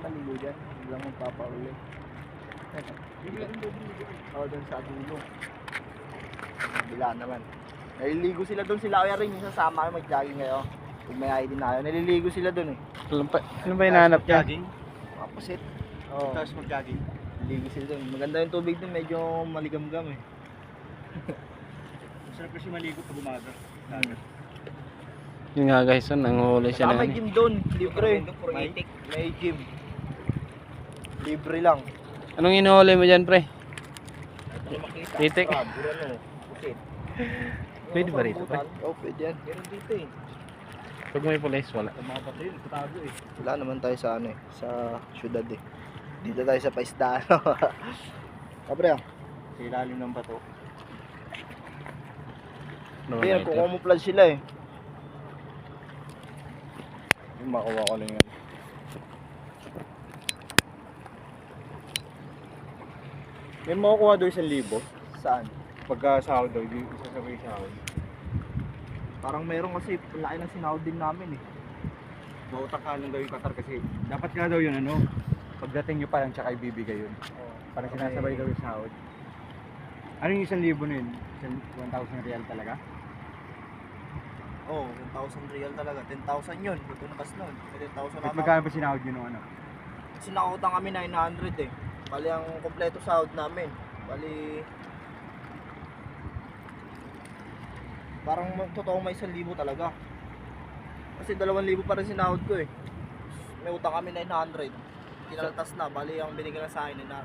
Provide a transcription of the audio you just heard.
nakaligo dyan. Hindi lang magpapauli. Oo, doon sa dulo. Bila naman. Naliligo sila doon, sila kaya rin yung sasama kayo mag-jogging kayo. Pag may ID na kayo, naliligo sila doon eh. Ano ba hinahanap niya? Jogging? Mga pusit. Oo. Tapos mag-jogging? Naliligo sila doon. Maganda yung tubig doon, medyo maligam-gam eh. Masarap kasi maligo pag umaga. Dagat. Yun nga guys, nanguhuli siya Saka ng may ano. gym doon, libre. May- May gym. Libre lang. Anong inuhuli mo dyan, pre? Ito makita. Itik. Crab, ano, pusit. Pwede ba rito, pre? Oo, pwede yan. Meron dito eh. Pag may pulis, wala. Sa mga patril, katago eh. Wala naman tayo sa ano eh, sa syudad eh. Dito tayo sa paisdaan. Kabre ah. Sa ilalim ng bato. No, Hindi, nagkukumuplan sila eh. Yung makuha ko lang yan. May makukuha daw 1,000. Saan? Pagka sahod daw, hindi isasabay sahod. Parang meron kasi laki ng sinahod din namin eh. Mautak ka lang daw yung Qatar kasi dapat nga daw yun ano. Pagdating nyo pa lang tsaka ibibigay yun. Parang sinasabay daw yung sahod. Ano yung 1,000 na yun? 1,000 real talaga? Oo, 1,000 real talaga. 10,000 yun. Putuntas nun. 10,000 At naman. magkano ba sinahod yun nung ano? Kasi nakakutang kami 900 eh. Bali ang kompleto sahod namin. Bali... Parang totoo may 1,000 talaga. Kasi 2,000 pa rin sinahod ko eh. May utang kami 900. Kinaltas na. Bali ang binigyan na sa akin na